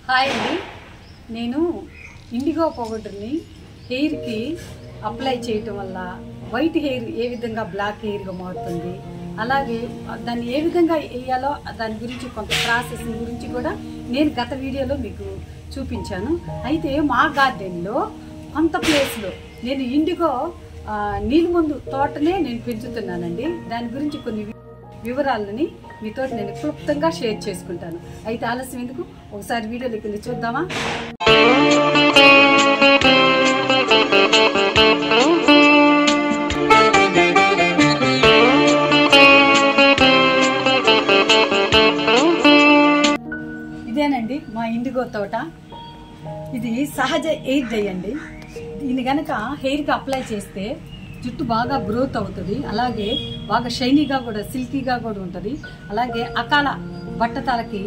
Hi అండి, నేను IndiGo పౌడర్ని హెయిర్కి అప్లై చేయటం వల్ల వైట్ హెయిర్ ఏ విధంగా బ్లాక్ హెయిర్గా మారుతుంది, అలాగే దాన్ని ఏ విధంగా వేయాలో దాని గురించి కొంత ప్రాసెస్ గురించి కూడా నేను గత వీడియోలో మీకు చూపించాను. అయితే మా గార్డెన్లో కొంత ప్లేస్లో నేను ఇండిగో నీలిమందు తోటనే నేను పెంచుతున్నానండి. దాని గురించి కొన్ని వివరాలని మీతో నేను క్లుప్తంగా షేర్ చేసుకుంటాను. అయితే ఆలస్యం ఎందుకు, ఒకసారి వీడియోలోకి వెళ్ళి చూద్దామా. ఇదేనండి మా ఇండిగో తోట. ఇది సహజ ఎయిర్ డై అండి. దీన్ని గనక హెయిర్కి అప్లై చేస్తే జుట్టు బాగా గ్రోత్ అవుతుంది, అలాగే బాగా షైనీగా కూడా సిల్కీగా కూడా ఉంటుంది. అలాగే అకాల బట్టతలకి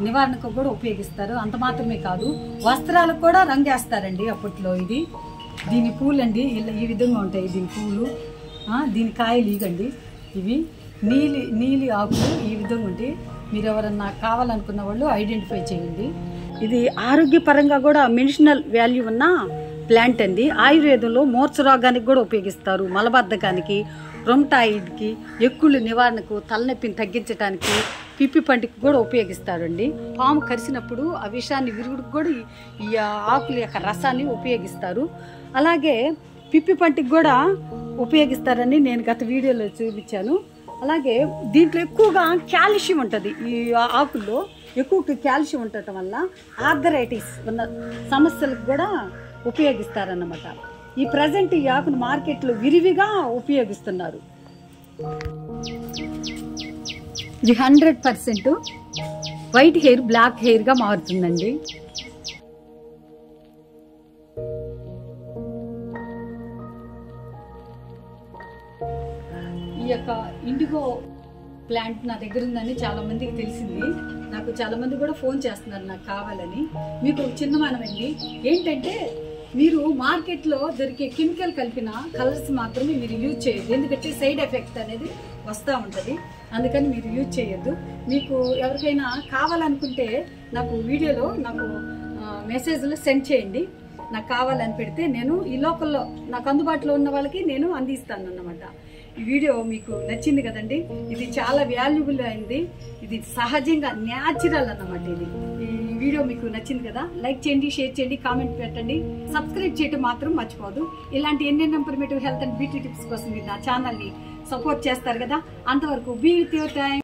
నివారణకు కూడా ఉపయోగిస్తారు. అంత మాత్రమే కాదు, వస్త్రాలకు కూడా రంగేస్తారండి అప్పట్లో. ఇది దీని పూలండి ఈ విధంగా ఉంటాయి. దీని పూలు, దీని కాయలు ఇగండి. ఇవి నీలి ఆకులు ఈ విధంగా ఉంటాయి. మీరు ఎవరన్నా కావాలనుకున్న వాళ్ళు ఐడెంటిఫై చేయండి. ఇది ఆరోగ్యపరంగా కూడా మెడిసినల్ వాల్యూ ఉన్న ప్లాంట్ అండి. ఆయుర్వేదంలో మోర్చరోగానికి కూడా ఉపయోగిస్తారు, మలబద్ధకానికి, రొమటాయిడ్కి, ఎక్కుళ్ళ నివారణకు, తలనొప్పిని తగ్గించడానికి, పిప్పి పంటికి కూడా ఉపయోగిస్తారండి. పాము కరిసినప్పుడు ఆ విషాన్ని విరుగుడికి కూడా ఈ ఆకుల యొక్క రసాన్ని ఉపయోగిస్తారు. అలాగే పిప్పి పంటికి కూడా ఉపయోగిస్తారని నేను గత వీడియోలో చూపించాను. అలాగే దీంట్లో ఎక్కువగా కాల్షియం ఉంటుంది. ఈ ఆకుల్లో ఎక్కువ కాల్షియం ఉండటం వల్ల ఆర్థరైటిస్ ఉన్న సమస్యలకు కూడా ఉపయోగిస్తారన్నమాట. ఈ ప్రజెంట్ ఈ ఆకును మార్కెట్లో విరివిగా ఉపయోగిస్తున్నారు. ఇది 100% వైట్ హెయిర్ బ్లాక్ హెయిర్గా మారుతుందండి. ఈ యొక్క ఇండిగో ప్లాంట్ నా దగ్గర ఉందని చాలా మందికి తెలిసింది. నాకు చాలా మంది కూడా ఫోన్ చేస్తున్నారు నాకు కావాలని. మీకు చిన్న మనమండి ఏంటంటే, మీరు మార్కెట్లో దొరికే కెమికల్ కలిపిన కలర్స్ మాత్రమే మీరు యూజ్ చేయొద్దు. ఎందుకంటే సైడ్ ఎఫెక్ట్ అనేది వస్తూ ఉంటుంది. అందుకని మీరు యూజ్ చేయొద్దు. మీకు ఎవరికైనా కావాలనుకుంటే నాకు వీడియోలో నాకు మెసేజ్లో సెండ్ చేయండి. నాకు కావాలని పెడితే నేను ఈ లోకల్లో నాకు అందుబాటులో ఉన్న వాళ్ళకి నేను అందిస్తాను అన్నమాట. ఈ వీడియో మీకు నచ్చింది కదండి. ఇది చాలా వాల్యుబుల్ అయింది. ఇది సహజంగా న్యాచురల్ అన్నమాట. ఈ వీడియో మీకు నచ్చింది కదా, లైక్ చేయండి, షేర్ చేయండి, కామెంట్ పెట్టండి, సబ్స్క్రైబ్ చేయడం మాత్రం మర్చిపోదు. ఇలాంటి ఎన్నెన్నో informative health and beauty tips కోసం మీరు నా ఛానల్ని సపోర్ట్ చేస్తారు కదా. అంతవరకు బీ విత్ యువర్ టైం.